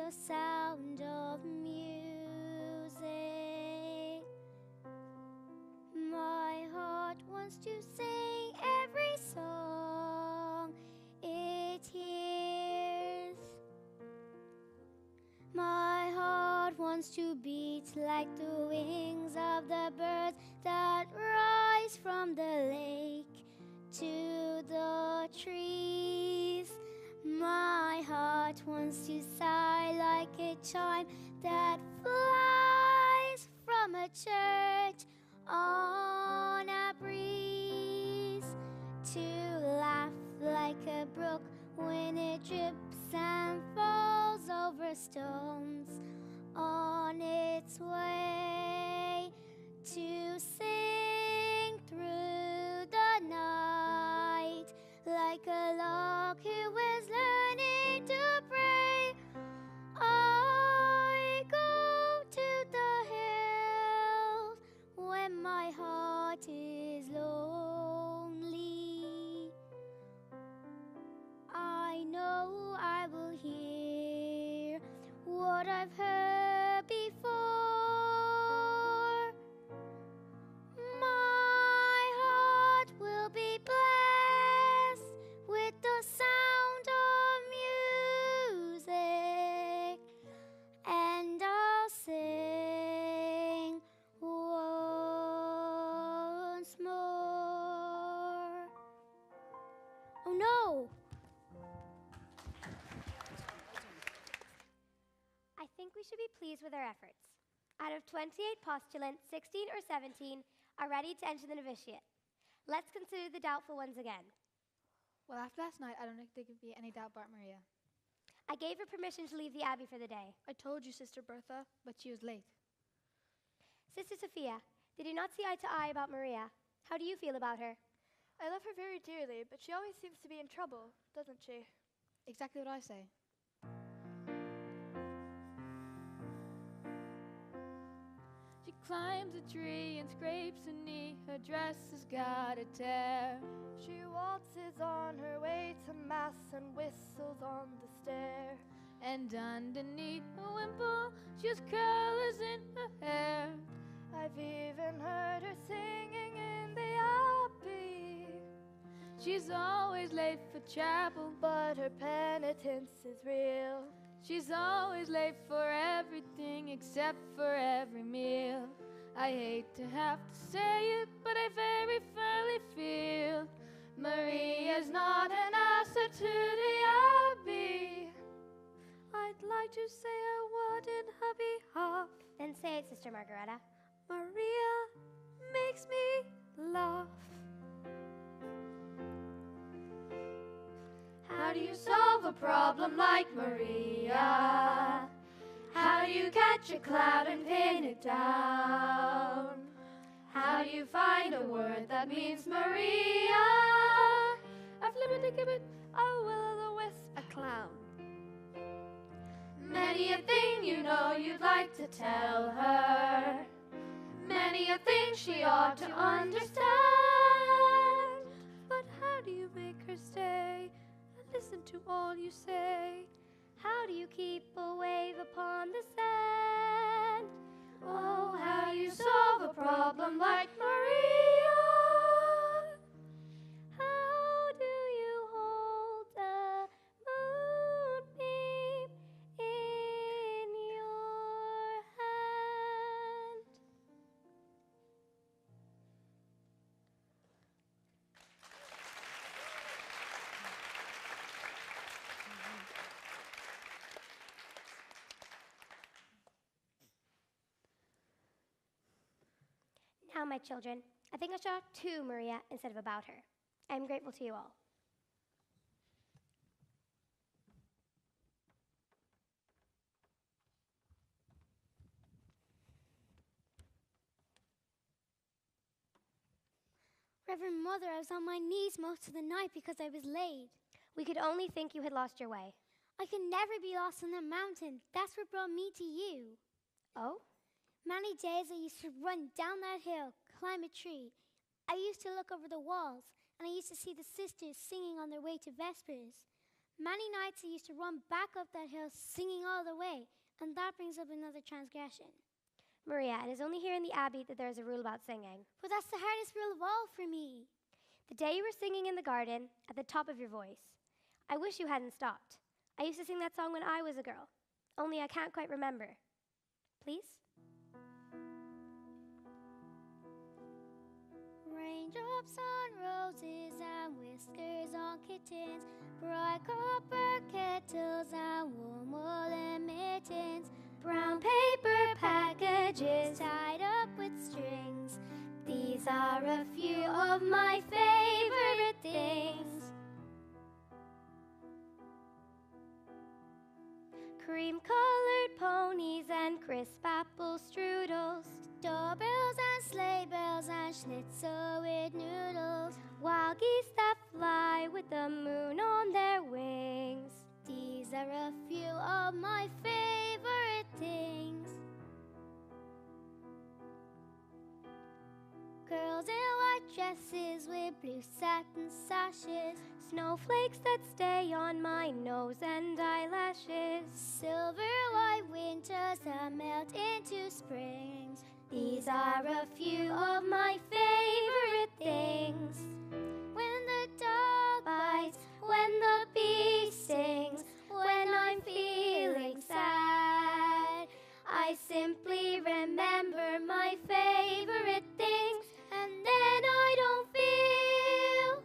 the sound of music. My heart wants to sing every song it hears. My heart wants to beat like the wings of the birds that rise from the lake to the trees. My heart wants to sigh like a chime that flies from a church on a breeze, to laugh like a brook when it drips and falls over stones on its way, to sing through the night like a lark who is learning to pray. I go to the hills when my heart is lonely. I know I will hear what I've heard before. My heart will be blessed with the sound of music, and I'll sing once more. Oh no! I think we should be pleased with our efforts. Out of 28 postulants, 16 or 17 are ready to enter the novitiate. Let's consider the doubtful ones again. Well, after last night, I don't think there could be any doubt about Maria. I gave her permission to leave the Abbey for the day. I told you, Sister Bertha, but she was late. Sister Sophia, did you not see eye to eye about Maria? How do you feel about her? I love her very dearly, but she always seems to be in trouble, doesn't she? Exactly what I say. She climbs a tree and scrapes a knee. Her dress has got a tear. She waltzes on her way to mass and whistles on the stair. And underneath a wimple, she has curlers in her hair. I've even heard her singing in the Abbey. She's always late for chapel, but her penitence is real. She's always late for everything except for every meal. I hate to have to say it, but I very firmly feel Maria's not an asset to the Abbey. I'd like to say a word in her behalf. Then say it, Sister Margareta. Maria makes me laugh. How do you solve a problem like Maria? How do you catch a cloud and pin it down? How do you find a word that means Maria? A flippity-gibbet, a will-o'-the-wisp, a clown. Many a thing you know you'd like to tell her. Many a thing she ought to understand. But how do you make her stay and listen to all you say? How do you keep a wave upon the sand? Oh, how do you solve a problem like Maria? How do you hold a moonbeam in your hand? Now, my children, I think I should talk to Maria instead of about her. I am grateful to you all. Reverend Mother, I was on my knees most of the night because I was late. We could only think you had lost your way. I could never be lost on the mountain. That's what brought me to you. Oh? Many days I used to run down that hill, climb a tree. I used to look over the walls, and I used to see the sisters singing on their way to Vespers. Many nights I used to run back up that hill singing all the way, and that brings up another transgression. Maria, it is only here in the Abbey that there is a rule about singing. But that's the hardest rule of all for me. The day you were singing in the garden, at the top of your voice. I wish you hadn't stopped. I used to sing that song when I was a girl, only I can't quite remember. Please? Raindrops on roses and whiskers on kittens, bright copper kettles and warm woolen mittens, Brown paper packages tied up with strings. These are a few of my favorite things. Cream-colored ponies and crisp apple strudels, Doorbells and sleigh bells and schnitzel with noodles, wild geese that fly with the moon on their wings. These are a few of my favorite things. Girls in white dresses with blue satin sashes, Snowflakes that stay on my nose and eyelashes, silver white winters that melt into springs. These are a few of my favorite things. When the dog bites, When the bee stings, when I'm feeling sad, I simply remember my favorite things, and then I don't feel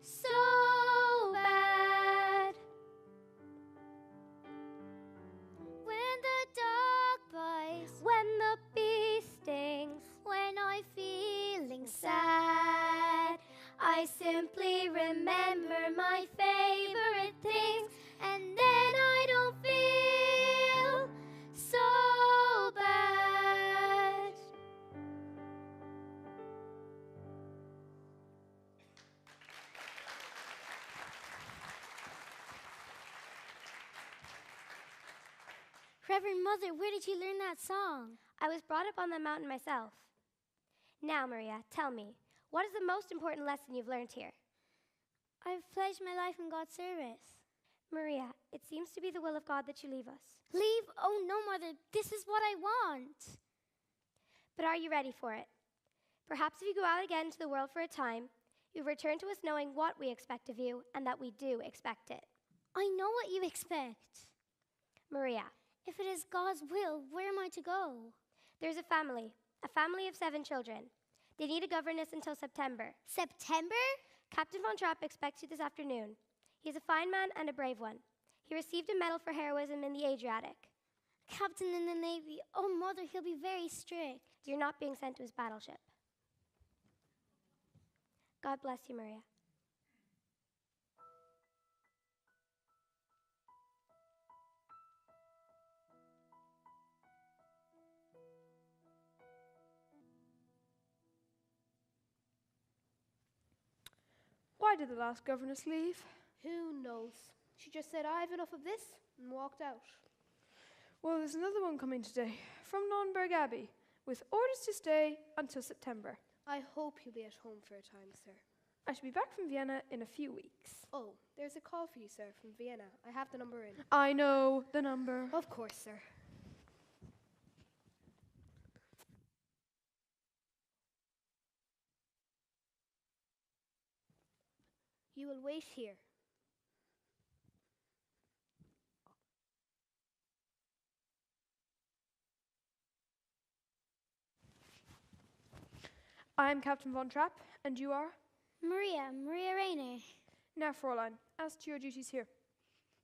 so bad. when the dog bites, When the bee stings, when I'm feeling sad, sad, I simply remember my favorite things, and then I don't feel so bad. Reverend Mother, where did you learn that song? I was brought up on the mountain myself. Now, Maria, tell me, what is the most important lesson you've learned here? I've pledged my life in God's service. Maria, it seems to be the will of God that you leave us. Leave? Oh no, Mother, this is what I want. But are you ready for it? Perhaps if you go out again to the world for a time, you'll return to us knowing what we expect of you and that we do expect it. I know what you expect. Maria, If it is God's will, where am I to go? there's a family of 7 children. They need a governess until September. September? Captain Von Trapp expects you this afternoon. He's a fine man and a brave one. He received a medal for heroism in the Adriatic. Captain in the Navy. Oh, Mother, he'll be very strict. You're not being sent to his battleship. God bless you, Maria. Why did the last governess leave? Who knows? She just said, I've enough of this, and walked out. Well, there's another one coming today from Nonnberg Abbey with orders to stay until September. I hope you'll be at home for a time, sir. I shall be back from Vienna in a few weeks. Oh, there's a call for you, sir, from Vienna. I have the number in. I know the number. Of course, sir. You will wait here. I am Captain Von Trapp, and you are? Maria Rayner. Now, Fräulein, as to your duties here.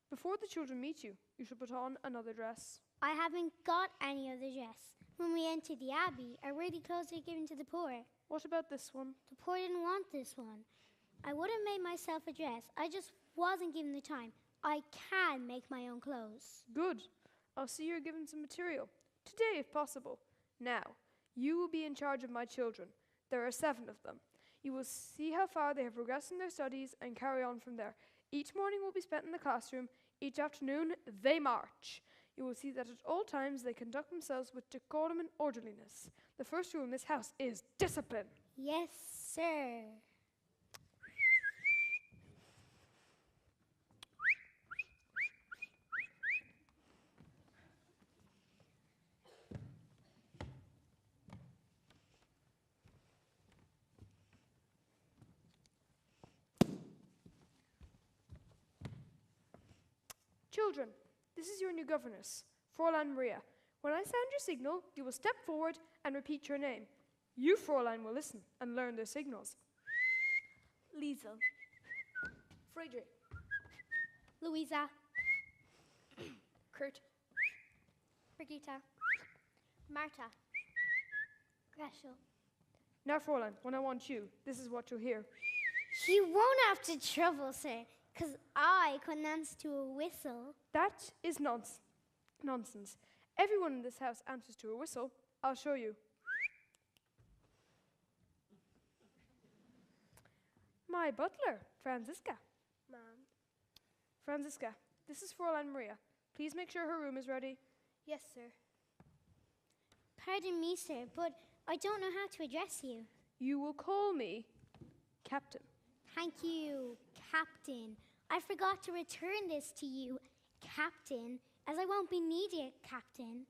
Before the children meet you, you shall put on another dress. I haven't got any other dress. When we entered the Abbey, our worthy clothes were given to the poor. What about this one? The poor didn't want this one. I would have made myself a dress. I just wasn't given the time. I can make my own clothes. Good. I'll see you're given some material. Today, if possible. Now, you will be in charge of my children. There are 7 of them. You will see how far they have progressed in their studies and carry on from there. Each morning will be spent in the classroom. Each afternoon, they march. You will see that at all times they conduct themselves with decorum and orderliness. The first rule in this house is discipline. Yes, sir. Children, this is your new governess, Fräulein Maria. When I sound your signal, you will step forward and repeat your name. You, Fräulein, will listen and learn their signals. Liesel. Friedrich. Louisa. Kurt. Brigitte. Marta. Greschel. Now, Fräulein, when I want you, this is what you'll hear. You won't have to trouble, sir, 'cause I couldn't answer to a whistle. That is nonsense. Everyone in this house answers to a whistle. I'll show you. My butler, Franziska. Ma'am. Franziska, this is Fräulein Maria. Please make sure her room is ready. Yes, sir. Pardon me, sir, but I don't know how to address you. You will call me Captain. Thank you, Captain. I forgot to return this to you, Captain, as I won't be needed, Captain.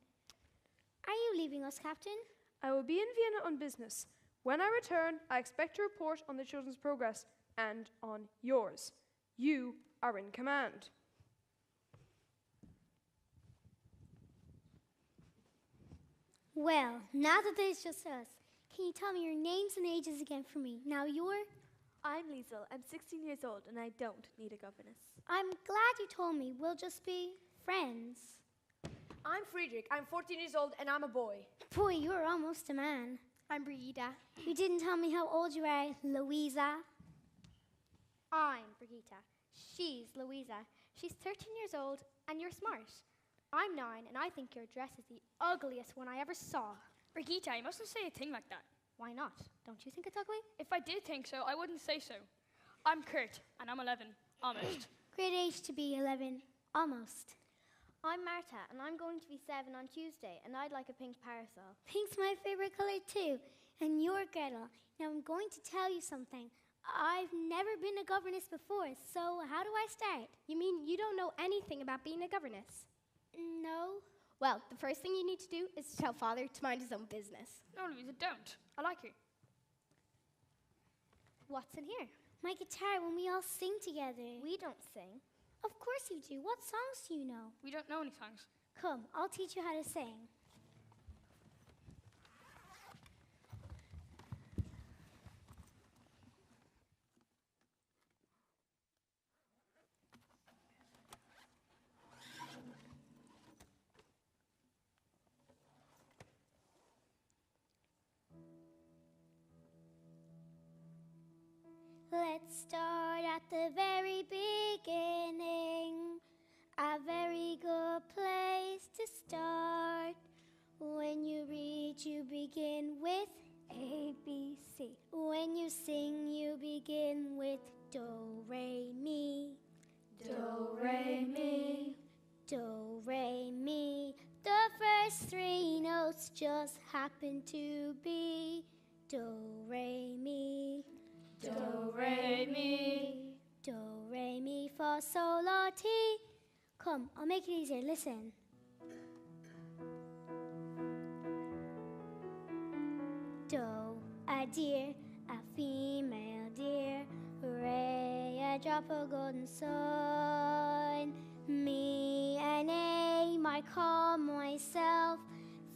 Are you leaving us, Captain? I will be in Vienna on business. When I return, I expect to report on the children's progress and on yours. You are in command. Well, now that there's just us, can you tell me your names and ages again for me? Now you're... I'm Liesel. I'm 16 years old and I don't need a governess. I'm glad you told me. We'll just be friends. I'm Friedrich. I'm 14 years old and I'm a boy. Boy, you're almost a man. I'm Brigitte. You didn't tell me how old you are, Louisa. I'm Brigitte. She's Louisa. She's 13 years old and you're smart. I'm 9 and I think your dress is the ugliest one I ever saw. Brigitte, you mustn't say a thing like that. Why not? Don't you think it's ugly? If I did think so, I wouldn't say so. I'm Kurt, and I'm 11, almost. Great age to be 11, almost. I'm Marta and I'm going to be 7 on Tuesday and I'd like a pink parasol. Pink's my favorite color too, and you're Gretel. Now I'm going to tell you something. I've never been a governess before, so how do I start? You mean you don't know anything about being a governess? No. Well, the first thing you need to do is to tell Father to mind his own business. No, Louisa, don't. I like you. What's in here? My guitar when we all sing together. We don't sing. Of course you do. What songs do you know? We don't know any songs. Come, I'll teach you how to sing. Let's start at the very beginning. A very good place to start. When you read, you begin with A, B, C. When you sing, you begin with Do, Re, Mi. Do, re, mi. Do, Re, Mi. The first 3 notes just happen to be Do, Re, Mi. Do, re, mi. Do, Re, Mi, Fa, Sol, La, Ti. Come, I'll make it easier. Listen. Do, a deer, a female deer. Re, a drop of golden sun. Mi, an aim, I call myself.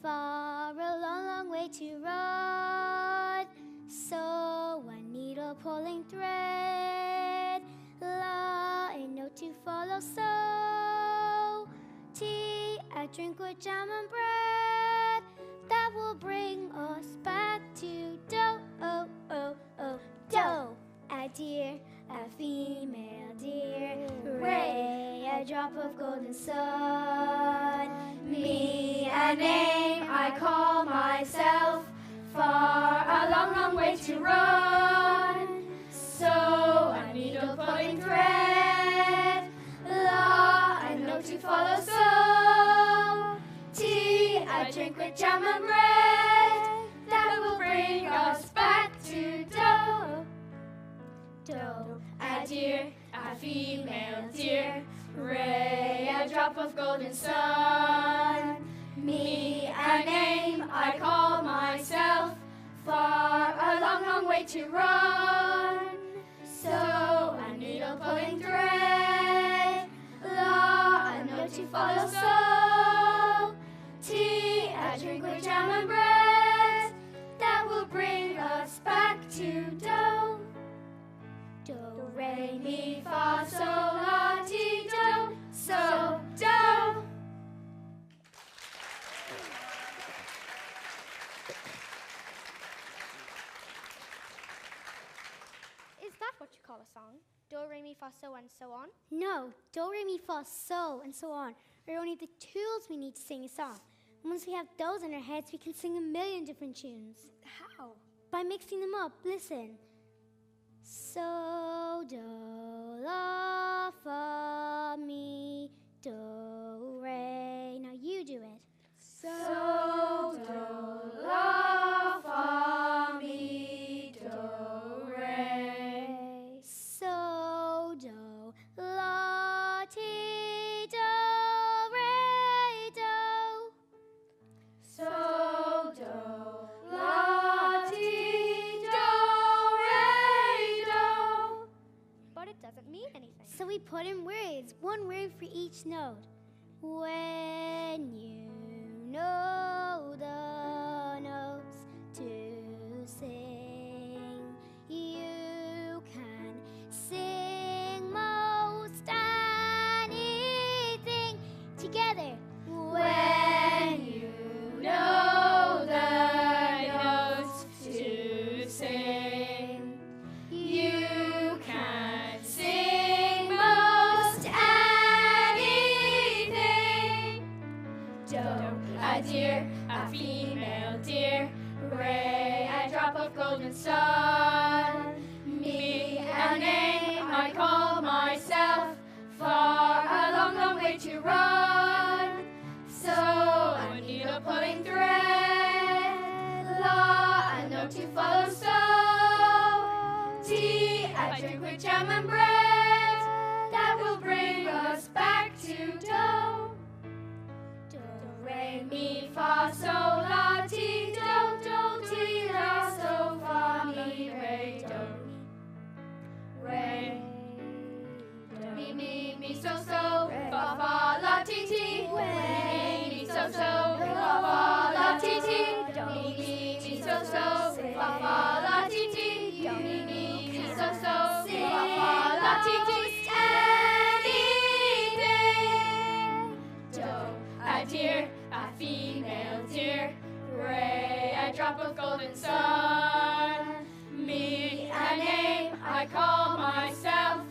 Far, a long, long way to run. So, a needle pulling thread. La, a note to follow. So, tea, a drink with jam and bread. That will bring us back to do, oh, oh, oh, do. A deer, a female deer. Ray, a drop of golden sun. Me, a name I call myself. Far, a long, long way to run. So, a needle pulling thread. La, a note to follow. So, tea, a drink with jam and bread. That will bring us back to do. Do, a deer, a female deer. Ray, a drop of golden sun. Me, a name I call myself. Far, a long, long way to run. So, a needle pulling thread. La, a re, mi, fa, sol, la, ti, do, so, do. Is that what you call a song? Do, re, mi, fa, so, and so on? No, do, re, mi, fa, so, and so on are only the tools we need to sing a song. And once we have those in our heads, we can sing a million different tunes. How? By mixing them up, listen. So, do, la, fa, mi, do, re. Now you do it. So, do, la, fa, mi, do, re. So, do, la, ti, do, re, do. So, do, la, ti, do, re, do. But it doesn't mean anything. So we put in words, one word for each note. When you know the notes to sing, you can sing most anything together. When you know the notes to sing, you can sing most anything. Do, a deer, a female deer. Re, a drop of golden sun. Me, a name I call myself. Far, a long, long way to run. So, a needle pulling thread. La, a note to follow. So, tea, a drink with jam and bread. That will bring us back to do. Do, re, mi, fa, sol, la, ti, do, do, ti, la, so, fa, mi, re, do. Re, do, mi, so, so, fa, fa, la, ti, ti. Re, mi, so, so, fa, fa, la, ti, ti. Do, mi, so, so, fa, fa, la, ti, ti. Do, mi, so, so, fa, fa, la, ti, ti. Anything. Do, a deer, a female deer. Re, a drop of golden sun. Me, a name I call myself.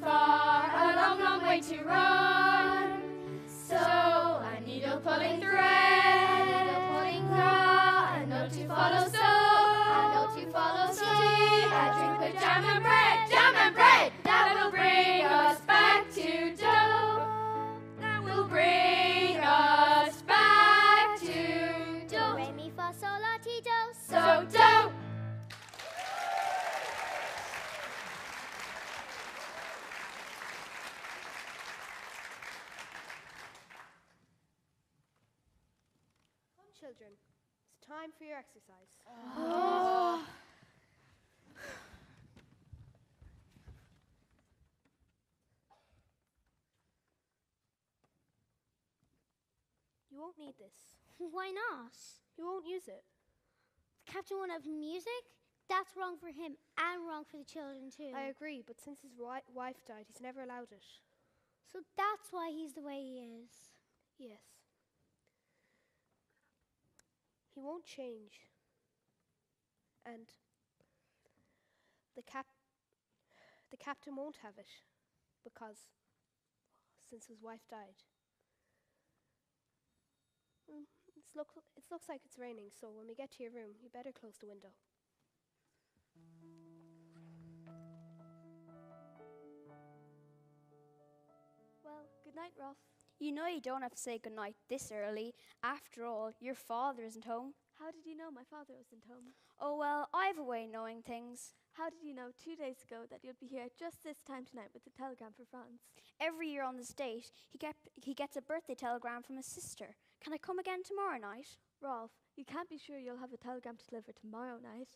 Far, a long, long way to run. So, a needle pulling thread. A needle pulling la, a note to follow. So, a note to follow. So, tea, a drink with jam and bread. Jam and bread. That will bring us back to do. That will bring us back to Do, do. re, mi, fa, sol, la, ti, do. So, do. Come, children. It's time for your exercise. You won't need this. Why not? You won't use it. Captain won't have music? That's wrong for him and wrong for the children too. I agree, but since his wife died, he's never allowed it. So that's why he's the way he is. Yes. He won't change. And the captain won't have it because since his wife died. It looks like it's raining, so when we get to your room, you better close the window. Well, good night, Rolf. You know you don't have to say goodnight this early. After all, your father isn't home. How did you know my father wasn't home? Oh well, I have a way of knowing things. How did you know 2 days ago that you'd be here just this time tonight with the telegram for France? Every year on this date, he gets a birthday telegram from his sister. Can I come again tomorrow night? Rolf, you can't be sure you'll have a telegram to deliver tomorrow night.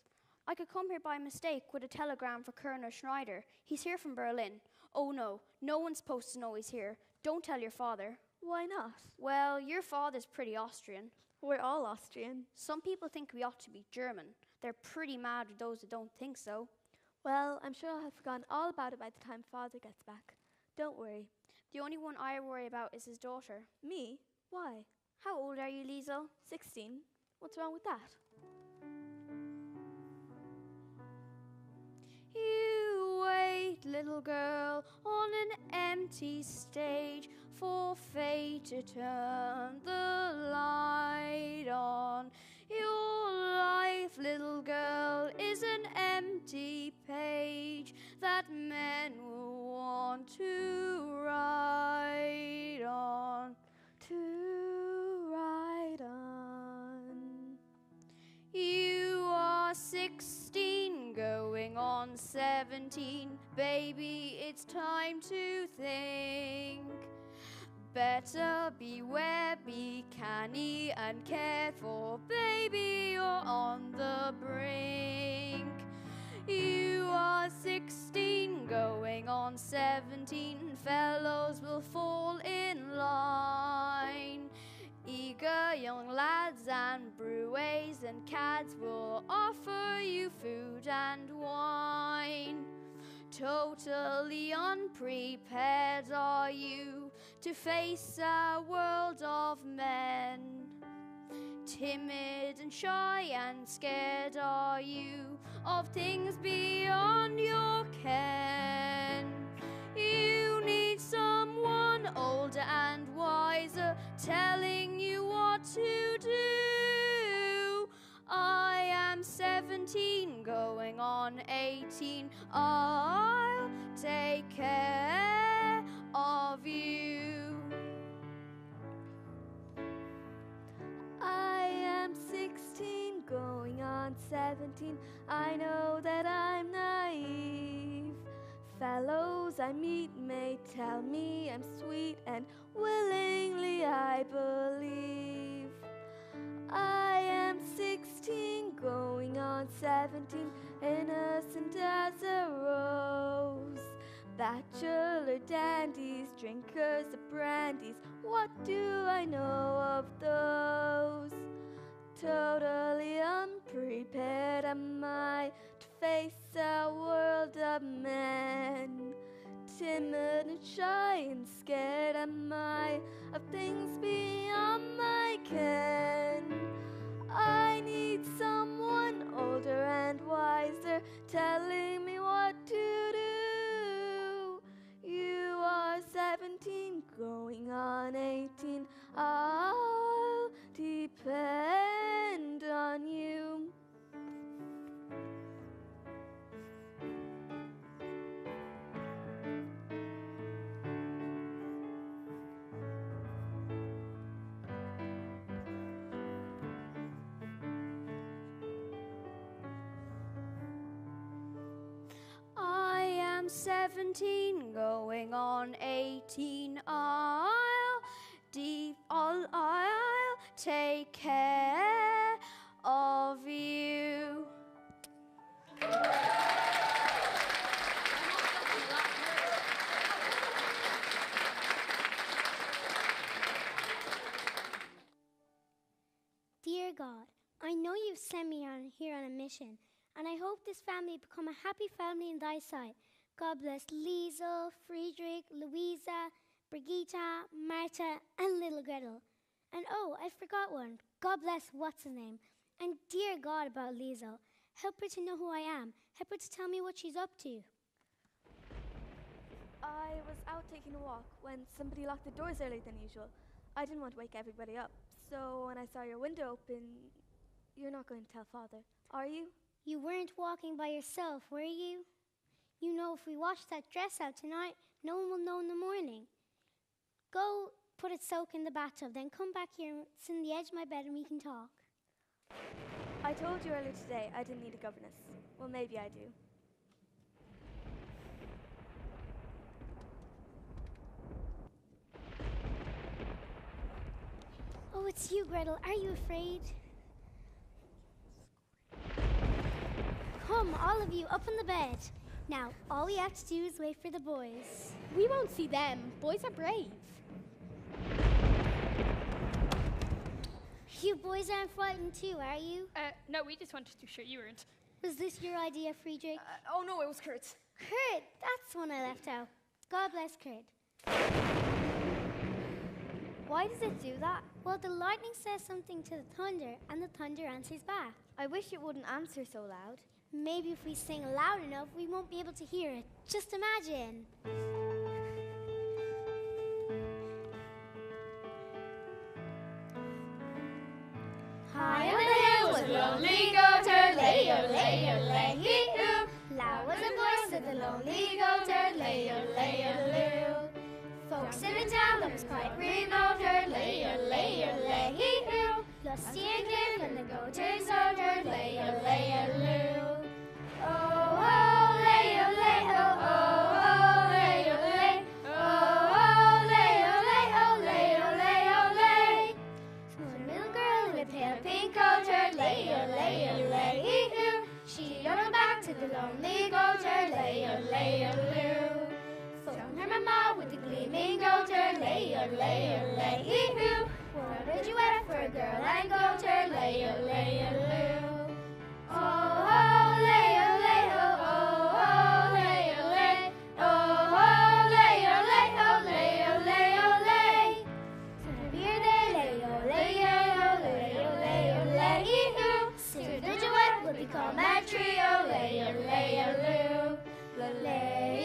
I could come here by mistake with a telegram for Colonel Schneider. He's here from Berlin. Oh no, no one's supposed to know he's here. Don't tell your father. Why not? Well, your father's pretty Austrian. We're all Austrian. Some people think we ought to be German. They're pretty mad with those that don't think so. Well, I'm sure I'll have forgotten all about it by the time Father gets back. Don't worry. The only one I worry about is his daughter. Me? Why? How old are you, Liesl? 16. What's wrong with that? You wait, little girl, on an empty stage for fate to turn the light on. Your life, little girl, is an empty page that men will want to write on. To ride on. You are 16, going on 17. Baby, it's time to think. Better beware, be canny and cared for. Baby, you're on the brink. You are 16, going on 17. Fellows will fall in line. Eager young lads and bruets and cads will offer you food and wine. Totally unprepared are you to face a world of men. Timid and shy and scared are you of things beyond your ken. You need someone older and wiser telling you what to do. I am 17, going on 18. I'll take care of you. I am 16, going on 17. I know that I'm naive. Fellows I meet may tell me I'm sweet, and willingly I believe. I am 16, going on 17, innocent as a rose. Bachelor dandies, drinkers of brandies, what do I know of those? Totally unprepared am I to face a world of men. Timid and shy and scared am I of things beyond my ken. I need someone older and wiser telling me what to do. You are 17, going on 18. I'll depend on you. I am 17, going on 18. I'll take care of you. Dear God, I know you've sent me here on a mission, and I hope this family become a happy family in thy sight. God bless Liesl, Friedrich, Louisa, Brigitta, Marta, and little Gretel. And oh, I forgot one. God bless what's-his-name. And dear God about Liesl, help her to know who I am. Help her to tell me what she's up to. I was out taking a walk when somebody locked the doors earlier than usual. I didn't want to wake everybody up, so when I saw your window open, you're not going to tell Father, are you? You weren't walking by yourself, were you? You know, if we wash that dress out tonight, no one will know in the morning. Go put it soak in the bathtub, then come back here and sit on the edge of my bed and we can talk. I told you earlier today I didn't need a governess. Well, maybe I do. Oh, it's you, Gretel. Are you afraid? Come, all of you, up on the bed. Now, all we have to do is wait for the boys. We won't see them. Boys are brave. You boys aren't frightened too, are you? No, we just wanted to be sure you weren't. Was this your idea, Friedrich? Oh no, it was Kurt's. Kurt, that's the one I left out. God bless Kurt. Why does it do that? Well, the lightning says something to the thunder, and the thunder answers back. I wish it wouldn't answer so loud. Maybe if we sing loud enough, we won't be able to hear it. Just imagine. High on the hill was a lonely goatherd, lay-o-lay-o-lay-hee-oo. Loud was the voice of the lonely goatherd, lay-o-lay-o-lay-oo. Folks in the town that was quite remote, lay-o-lay-o-lay-hee-oo. Lusty and clear from the goatherd's Goatherd, lay-o-lay-o-loo. Oh, oh, lay-o-lay, oh, oh, oh, lay-o-lay. Oh, oh, lay-o-lay, oh, lay-o-lay-o-lay. One little girl in a pale pink Goatherd, lay-o-lay-o-lay-hee-oo. She yodeled back to the lonely goatherd, lay-o-lay-o-loo. From her mama with the gleaming goatherd, lay-o-lay-o-lay-hee-oo. What a duet for a girl and goatherd, lay-o-lay-o-loo. Oh, oh, lay-o-lay, oh, oh, oh, lay-o-lay. Oh, oh, lay-o-lay, oh, lay-o-lay-o-lay. Here they lay-o-lay-o-lay-o-lay-o-lay-hee-oo. Soon the duet will become a trio, lay-o-lay-o-loo. La-lay.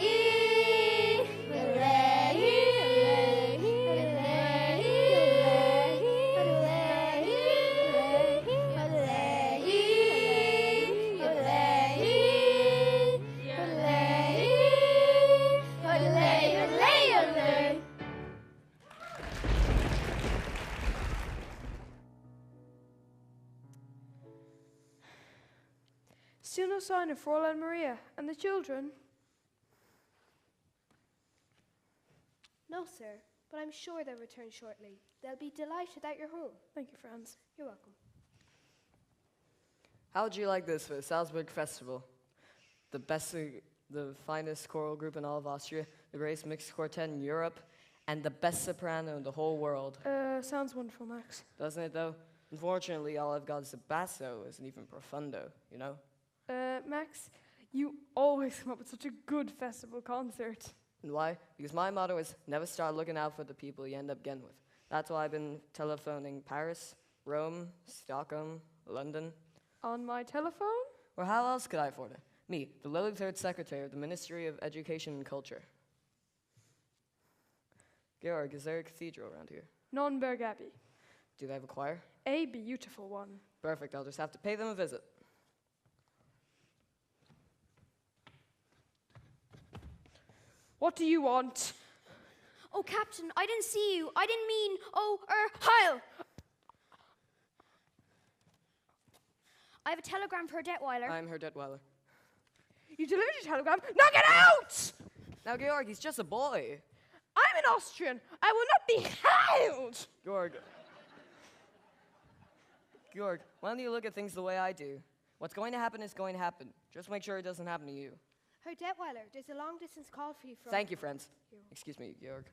Still no sign of Fräulein Maria and the children. No, sir, but I'm sure they'll return shortly. They'll be delighted at your home. Thank you, Franz. You're welcome. How would you like this for the Salzburg Festival? The finest choral group in all of Austria, the greatest mixed quartet in Europe, and the best soprano in the whole world. Sounds wonderful, Max. Doesn't it, though? Unfortunately, all I've got is a basso, isn't even profundo, you know? Max, you always come up with such a good festival concert. And why? Because my motto is never start looking out for the people you end up getting with. That's why I've been telephoning Paris, Rome, Stockholm, London. On my telephone? Or how else could I afford it? Me, the lowly third secretary of the Ministry of Education and Culture. Georg, is there a cathedral around here? Nürnberg Abbey. Do they have a choir? A beautiful one. Perfect, I'll just have to pay them a visit. What do you want? Oh, Captain, I didn't see you. I didn't mean, Heil! I have a telegram for Herr Detweiler. I'm Herr Detweiler. You delivered your telegram. Now get out! Now, Georg, he's just a boy. I'm an Austrian. I will not be held. Georg, why don't you look at things the way I do? What's going to happen is going to happen. Just make sure it doesn't happen to you. Herr Detweiler, there's a long-distance call for you from... Thank you, friends. Excuse me, Georg.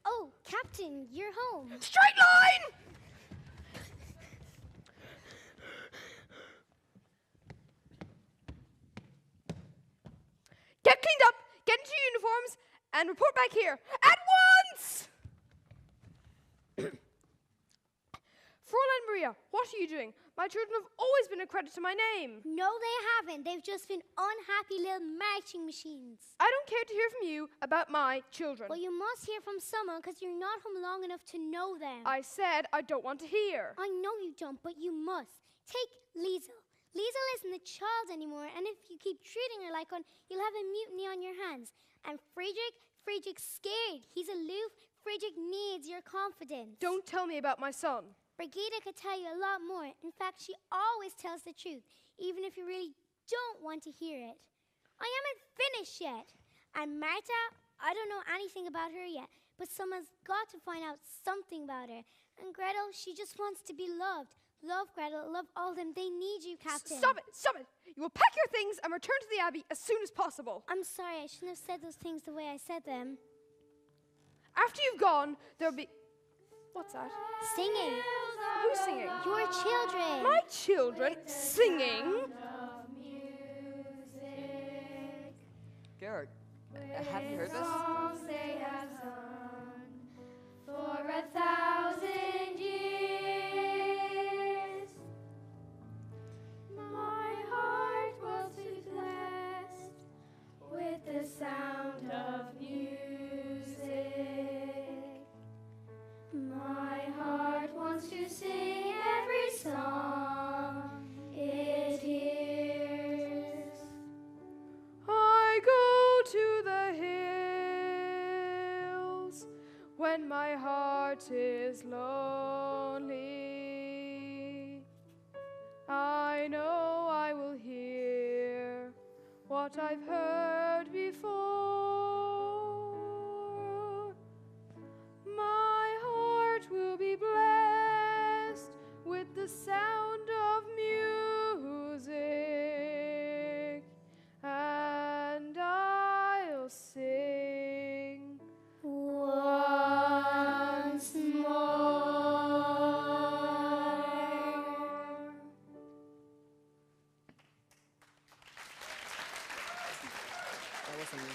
Oh, Captain, you're home. Straight line! Get cleaned up, get into your uniforms, and report back here at once! Fräulein Maria, what are you doing? My children have always been a credit to my name. No, they haven't. They've just been unhappy little marching machines. I don't care to hear from you about my children. Well, you must hear from someone because you're not home long enough to know them. I said I don't want to hear. I know you don't, but you must. Take Liesel. Liesel isn't a child anymore, and if you keep treating her like one, you'll have a mutiny on your hands. And Friedrich's scared. He's aloof. Friedrich needs your confidence. Don't tell me about my son. Brigitte could tell you a lot more. In fact, she always tells the truth, even if you really don't want to hear it. I haven't finished yet. And Marta, I don't know anything about her yet, but someone's got to find out something about her. And Gretel, she just wants to be loved. Love Gretel, love all them. They need you, Captain. Stop it, stop it. You will pack your things and return to the Abbey as soon as possible. I'm sorry, I shouldn't have said those things the way I said them. After you've gone, there'll be... What's that? Singing. Who's singing? Your children. My children singing? Georg, have you heard this? Songs they have sung for 1,000 years. My heart will be blessed with the sound of music. My heart wants to sing every song it hears. I go to the hills when my heart is lonely. I know I will hear what I've heard before. My heart will be blessed with the sound of music, and I'll sing once more. That wasn't me.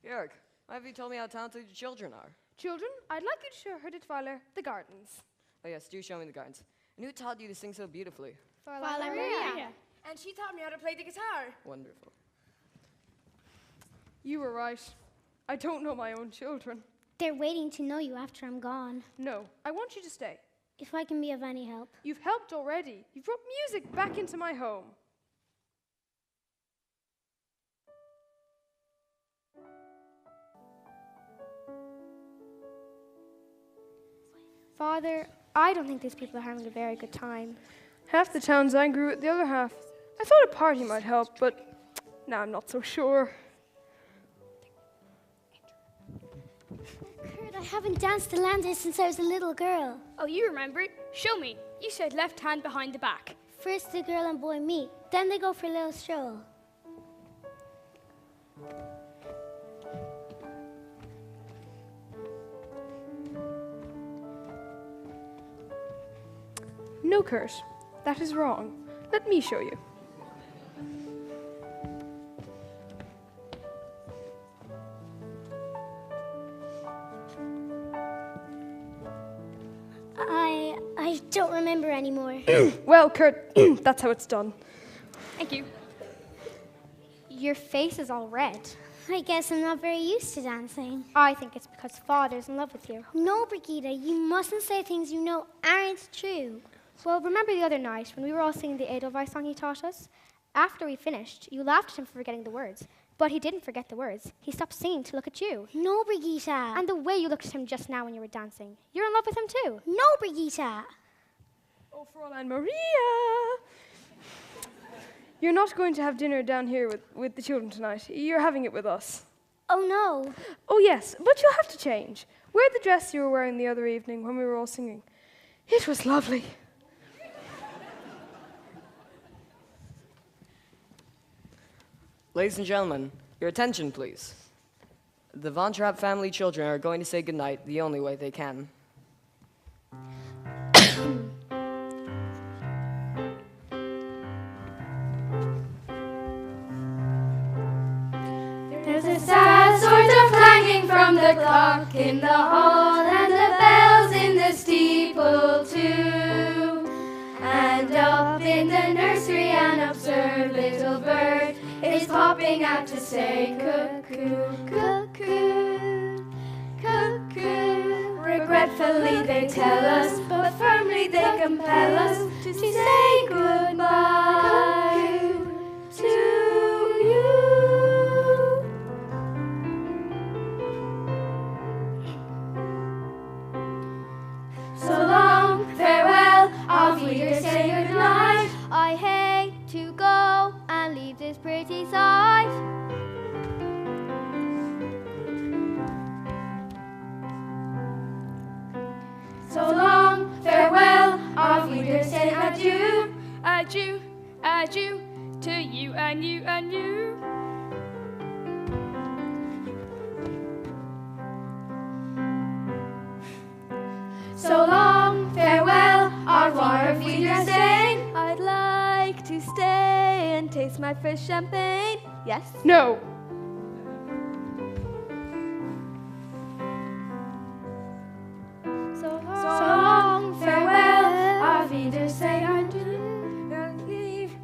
Georg, why have you told me how talented your children are? Children, I'd like you to show Herditweiler the gardens. Oh yes, do show me the gardens. And who taught you to sing so beautifully? Fräulein Maria. And she taught me how to play the guitar. Wonderful. You were right. I don't know my own children. They're waiting to know you after I'm gone. No, I want you to stay. If I can be of any help. You've helped already. You've brought music back into my home. Father, I don't think these people are having a very good time. Half the town's angry with the other half. I thought a party might help, but now I'm not so sure. Kurt, I haven't danced the Landis since I was a little girl. Oh, you remember it? Show me. You said left hand behind the back. First the girl and boy meet, then they go for a little stroll. No, Kurt. That is wrong. Let me show you. I don't remember anymore. Well, Kurt, that's how it's done. Thank you. Your face is all red. I guess I'm not very used to dancing. I think it's because Father's in love with you. No, Brigitte, you mustn't say things you know aren't true. Well, remember the other night when we were all singing the Edelweiss song he taught us? After we finished, you laughed at him for forgetting the words. But he didn't forget the words. He stopped singing to look at you. No, Brigitte. And the way you looked at him just now when you were dancing. You're in love with him too. No, Brigitte. Oh, Fräulein Maria! You're not going to have dinner down here with the children tonight. You're having it with us. Oh, no. Oh, yes, but you'll have to change. Wear the dress you were wearing the other evening when we were all singing. It was lovely. Ladies and gentlemen, your attention, please. The Von Trapp family children are going to say goodnight the only way they can. There's a sad sort of clanging from the clock in the hall, and the bells in the steeple too. And up in the nursery an absurd little bird is popping out to say cuckoo, cuckoo, cuckoo. Regretfully they tell us, but firmly they compel us to say goodbye to you. So long, farewell, auf Wiedersehen, good night. I hate adieu, adieu to you and you and you. So long, farewell, au revoir, auf Wiedersehen. I'd like to stay and taste my first champagne. Yes? No. So long, farewell, auf Wiedersehen,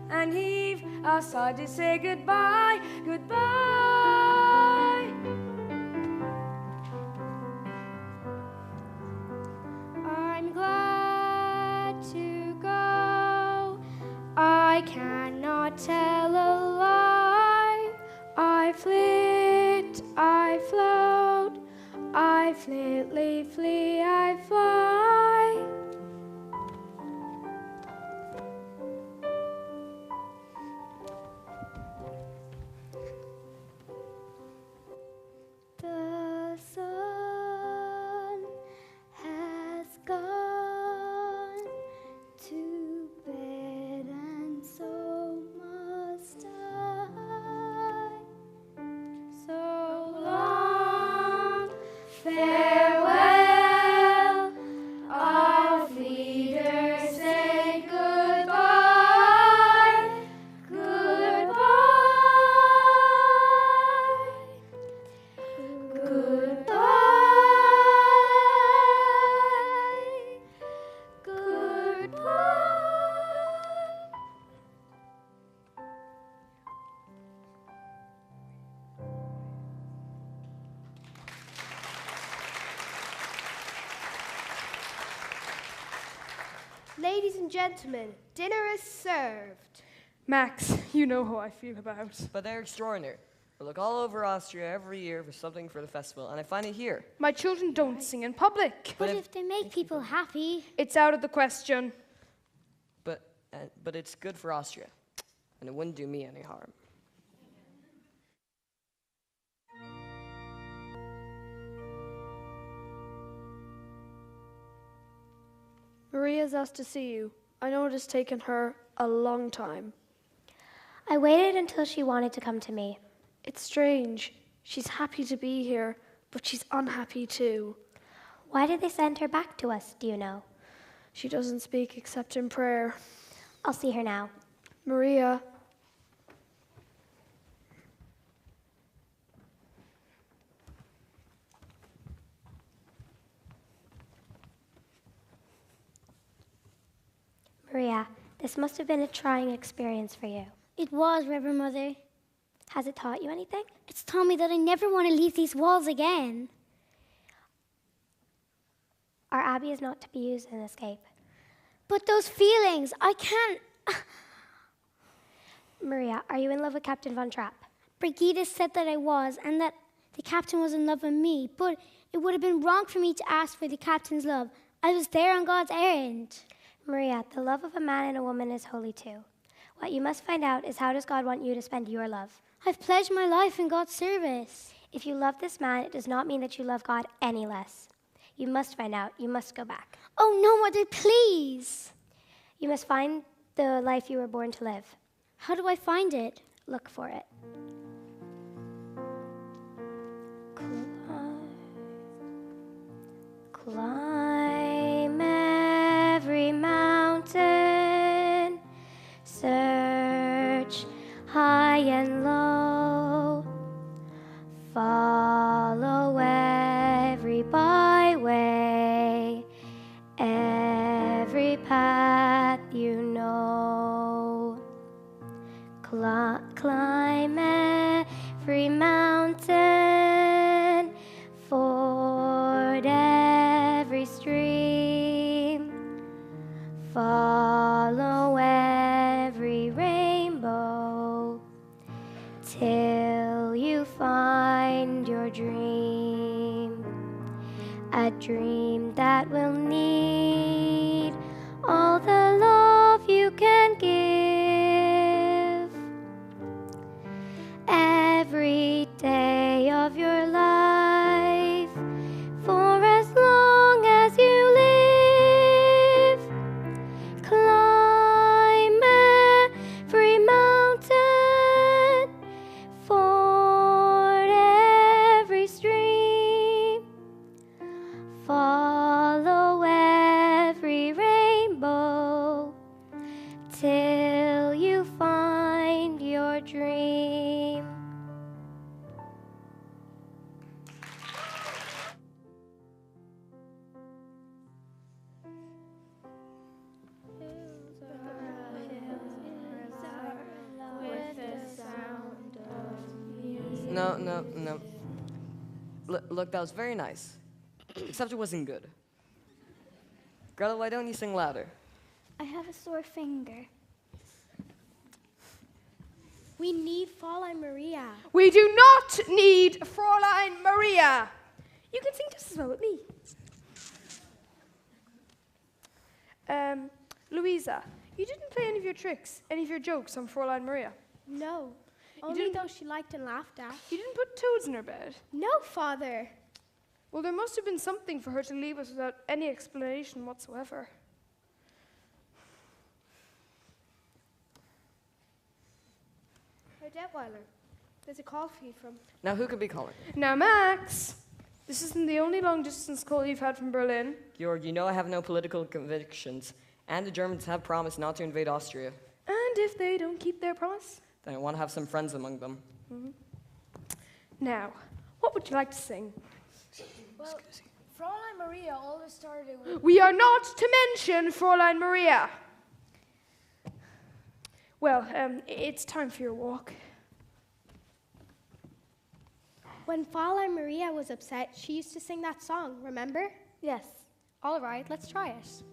and heave, I'll start to say goodbye, goodbye. I'm glad to go. I cannot tell a lie. I flit, I float. I flit, flee, I fly. The sun has gone to bed, and so must I. So long, farewell, auf Wiedersehen, goodbye, goodbye, goodbye, goodbye. Ladies and gentlemen, dinner is served. Max, you know how I feel about. But they're extraordinary. I look all over Austria every year for something for the festival, and I find it here. My children don't sing in public. But if they make people happy, It's out of the question. But it's good for Austria, and it wouldn't do me any harm. Maria's asked to see you. I know it has taken her a long time. I waited until she wanted to come to me. It's strange. She's happy to be here, but she's unhappy too. Why did they send her back to us, do you know? She doesn't speak except in prayer. I'll see her now. Maria. Maria, this must have been a trying experience for you. it was, Reverend Mother. Has it taught you anything? It's taught me that I never want to leave these walls again. Our abbey is not to be used in escape. But those feelings, I can't. Maria, are you in love with Captain Von Trapp? Brigida said that I was, and that the captain was in love with me, but it would have been wrong for me to ask for the captain's love. I was there on God's errand. Maria, the love of a man and a woman is holy too. What you must find out is how does God want you to spend your love? I've pledged my life in God's service. If you love this man, it does not mean that you love God any less. You must find out. You must go back. Oh no, Mother, please. You must find the life you were born to live. How do I find it? Look for it. Climb every mountain, search high and low, follow every byway, every path you know. Climb every mountain, ford every stream, follow every rainbow, till you find your dream, a dream that will need all the love you can give. Every day of your life, for as long as you live, climb No. Look, that was very nice. Except it wasn't good. Gretel, why don't you sing louder? I have a sore finger. We need Fräulein Maria. We do not need Fräulein Maria. You can sing just as well with me. Louisa, you didn't play any of your tricks, any of your jokes on Fräulein Maria. No, only those she liked and laughed at. You didn't put toads in her bed. No, Father. Well, there must have been something for her to leave us without any explanation whatsoever. Herr Detweiler, there's a call for you from... Now, who could be calling? Now, Max, this isn't the only long-distance call you've had from Berlin. Georg, you know I have no political convictions, and the Germans have promised not to invade Austria. And if they don't keep their promise? Then I want to have some friends among them. Mm-hmm. Now, what would you like to sing? Well, Fräulein Maria always started with... We are not to mention Fräulein Maria. Well, it's time for your walk. When Fräulein Maria was upset, she used to sing that song, remember? Yes. All right, let's try it.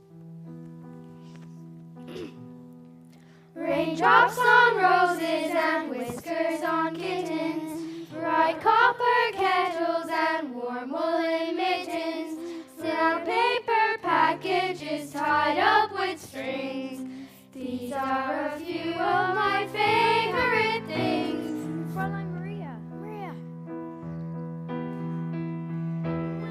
Raindrops on roses and whiskers on kittens, bright copper kettles and warm woolen mittens, brown paper packages tied up with strings. These are a few of my favorite things. Fräulein Maria. Maria.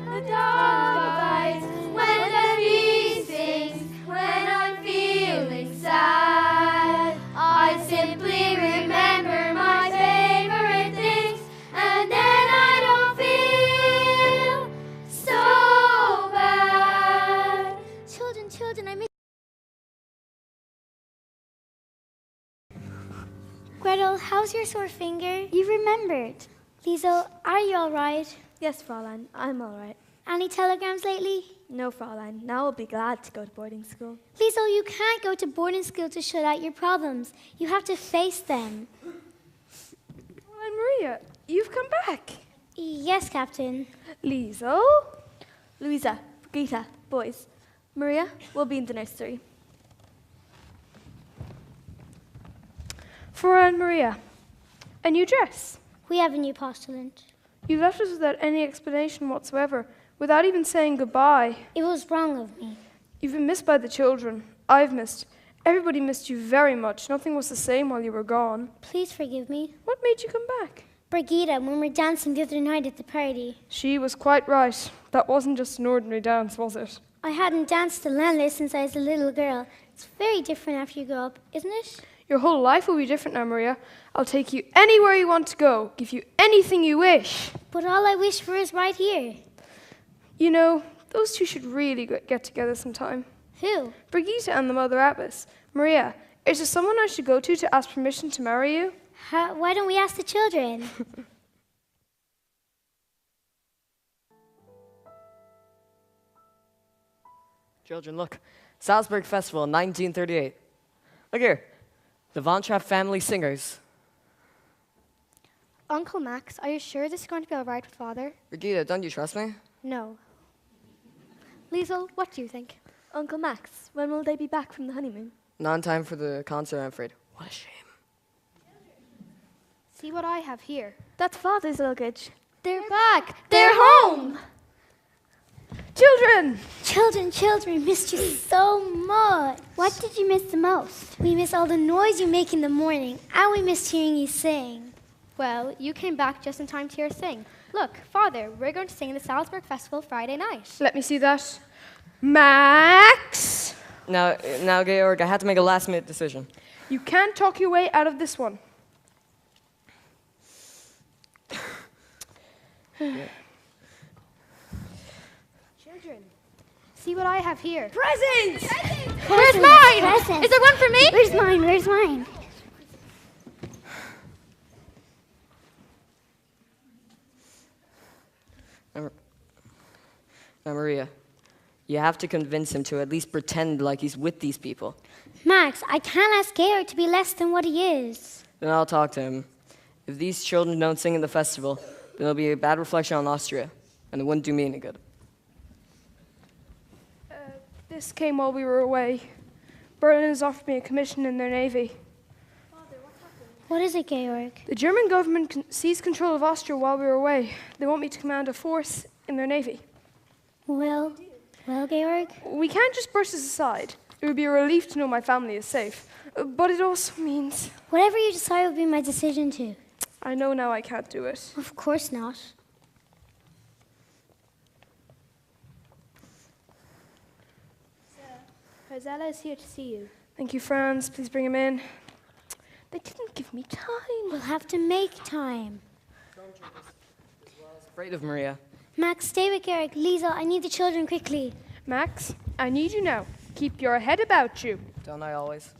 The dog bites when the bee sings, when I'm feeling sad. I simply remember my favorite things, and then I don't feel so bad. Children, I miss... Gretel, how's your sore finger? You remembered. Liesel, are you all right? Yes, Fräulein, I'm all right. Any telegrams lately? No, Fräulein. Now I'll be glad to go to boarding school. Liesel, you can't go to boarding school to shut out your problems. You have to face them. Fräulein Maria, you've come back. Yes, Captain. Liesel? Louisa, Brigitte, boys. Maria, we'll be in the nursery. Fräulein Maria, a new dress. We have a new postulant. You left us without any explanation whatsoever, without even saying goodbye. It was wrong of me. You've been missed by the children. I've missed. Everybody missed you very much. Nothing was the same while you were gone. Please forgive me. What made you come back? Brigitte, when we were dancing the other night at the party. She was quite right. That wasn't just an ordinary dance, was it? I hadn't danced the landless since I was a little girl. It's very different after you grow up, isn't it? Your whole life will be different now, Maria. I'll take you anywhere you want to go, give you anything you wish. But all I wish for is right here. You know, those two should really get together sometime. Who? Brigitte and the Mother Abbess. Maria, is there someone I should go to ask permission to marry you? Why don't we ask the children? Children, look. Salzburg Festival, 1938. Look here. The Von Trapp family singers. Uncle Max, are you sure this is going to be all right with Father? Brigitte, don't you trust me? No. Liesel, what do you think? Uncle Max, when will they be back from the honeymoon? Not in time for the concert, I'm afraid. What a shame. See what I have here. That's Father's luggage. They're back. They're home! Children, we missed you so much. What did you miss the most? We miss all the noise you make in the morning, and we missed hearing you sing. Well, you came back just in time to hear us sing. Look, Father, we're going to sing in the Salzburg Festival Friday night. Let me see that. Max! Now, Georg, I had to make a last-minute decision. You can't talk your way out of this one. Yeah. Children, see what I have here. Presents! Where's mine? Presents. Is there one for me? Where's mine? Now, Maria, you have to convince him to at least pretend like he's with these people. Max, I can't ask Georg to be less than what he is. Then I'll talk to him. If these children don't sing in the festival, then it'll be a bad reflection on Austria, and it wouldn't do me any good. This came while we were away. Berlin has offered me a commission in their navy. What is it, Georg? The German government seized control of Austria while we were away. They want me to command a force in their navy. Well, Georg? We can't just brush this aside. It would be a relief to know my family is safe. But it also means... Whatever you decide will be my decision too. I know now I can't do it. Of course not. Rosella is here to see you. Thank you, Franz. Please bring him in. They didn't give me time. We'll have to make time. Afraid of Maria. Max, stay with Georg. Lisa, I need the children quickly. Max, I need you now. Keep your head about you. Don't I always?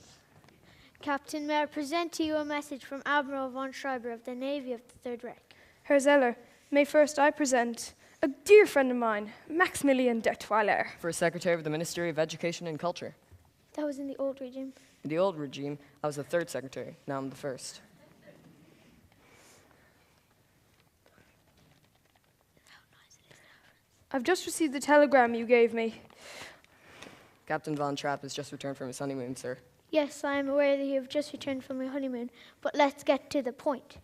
Captain, may I present to you a message from Admiral von Schreiber of the Navy of the Third Reich. Herr Zeller, May 1st I present a dear friend of mine, Maximilian Detweiler. First Secretary of the Ministry of Education and Culture. That was in the old regime. In the old regime, I was the third secretary. Now I'm the first. I've just received the telegram you gave me. Captain Von Trapp has just returned from his honeymoon, sir. Yes, I am aware that you have just returned from your honeymoon, but let's get to the point.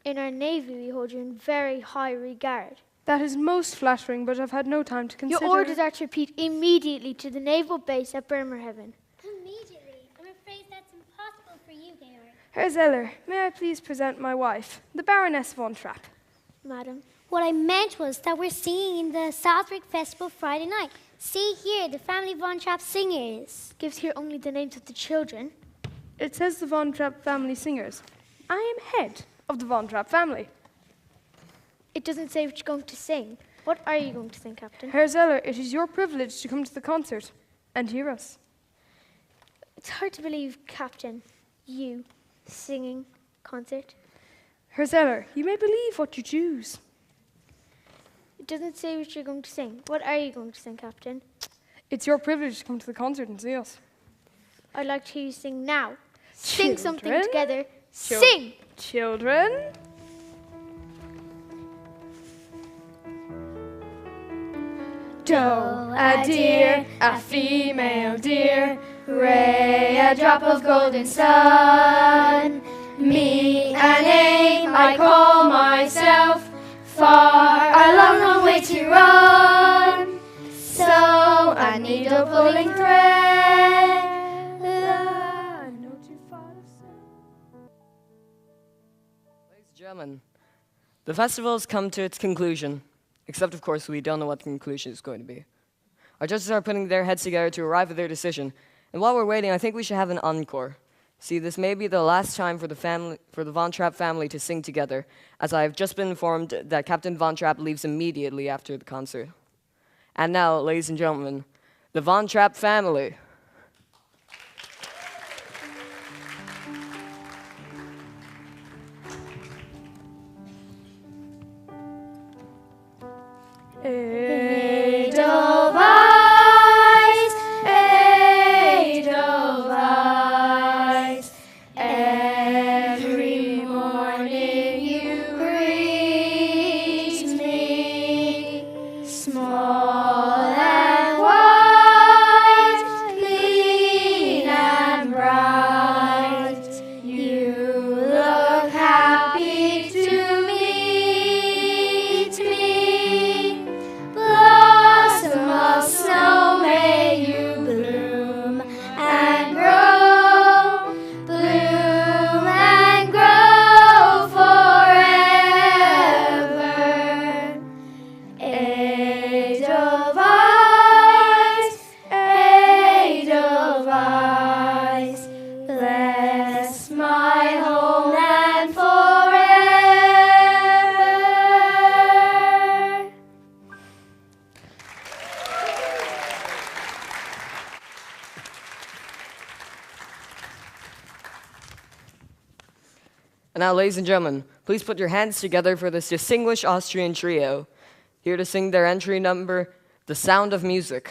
In our Navy, we hold you in very high regard. That is most flattering, but I've had no time to consider... Your orders are to repeat immediately to the naval base at Bremerhaven. Immediately? I'm afraid that's impossible for you, Georg. Herr Zeller, may I please present my wife, the Baroness von Trapp? Madam. What I meant was that we're singing in the Salzburg Festival Friday night. See here, the family Von Trapp singers. Gives here only the names of the children. It says the Von Trapp family singers. I am head of the Von Trapp family. It doesn't say what you're going to sing. What are you going to sing, Captain? Herr Zeller, it is your privilege to come to the concert and hear us. It's hard to believe, Captain, you singing concert. Herr Zeller, you may believe what you choose. It doesn't say what you're going to sing. What are you going to sing, Captain? It's your privilege to come to the concert and see us. I'd like to hear you sing now. Sing something together. Chil- Sing! Children. Doe, a deer, a female deer, Ray, a drop of golden sun. Me, a name I call myself, far along the way to run. So a needle pulling thread. Ladies and gentlemen, the festival has come to its conclusion. Except, of course, we don't know what the conclusion is going to be. Our judges are putting their heads together to arrive at their decision. And while we're waiting, I think we should have an encore. See, this may be the last time for the Von Trapp family to sing together, as I have just been informed that Captain Von Trapp leaves immediately after the concert. And now, ladies and gentlemen, the Von Trapp family. Edelweiss, Edelweiss, every morning you greet me, small and white, clean and bright, you look happy to meet me. Blossom of snow, may you bloom and grow forever. Edelweiss, Edelweiss, bless my homeland forever. And now, ladies and gentlemen, please put your hands together for this distinguished Austrian trio, here to sing their entry number, The Sound of Music.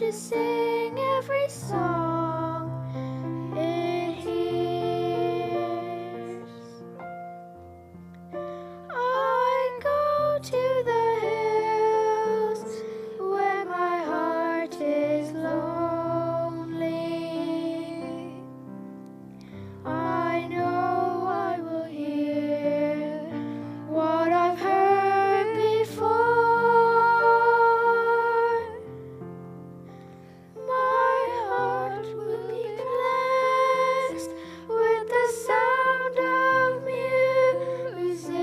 to sing every song it hears. I go to the hills where my heart is lonely. I know I will hear what I've heard before. My heart will be blessed with the sound of music,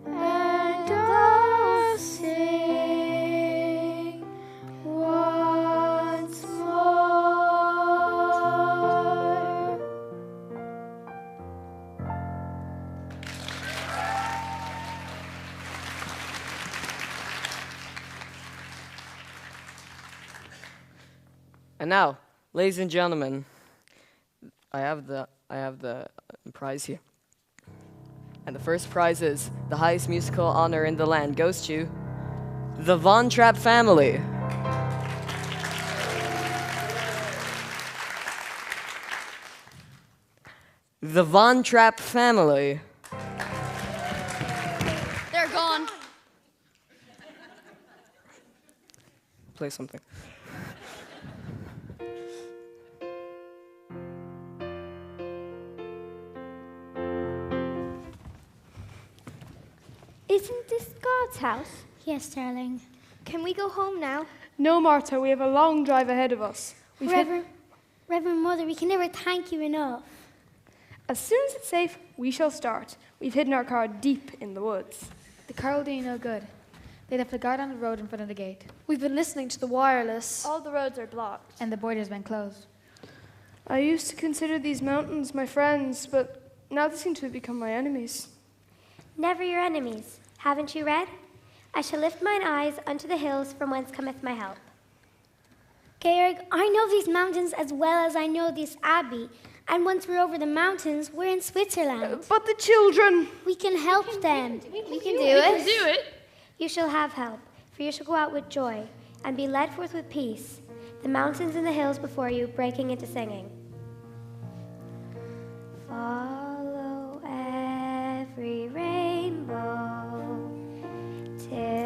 and I'll sing once more. And now, ladies and gentlemen, I have the prize here. And the first prize is the highest musical honor in the land goes to the Von Trapp family. The Von Trapp family. They're gone. Play something. Isn't this God's house? Yes, darling. Can we go home now? No, Martha, we have a long drive ahead of us. Reverend Mother, we can never thank you enough. As soon as it's safe, we shall start. We've hidden our car deep in the woods. The car will do you no good. They left a guard on the road in front of the gate, We've been listening to the wireless. All the roads are blocked. and the border's been closed. I used to consider these mountains my friends, but now they seem to have become my enemies. Never your enemies. Haven't you read? I shall lift mine eyes unto the hills from whence cometh my help. Georg, I know these mountains as well as I know this abbey. And once we're over the mountains, we're in Switzerland. But the children! We can help them. We can do it. You shall have help, for you shall go out with joy, and be led forth with peace, the mountains and the hills before you breaking into singing. Follow every rainbow till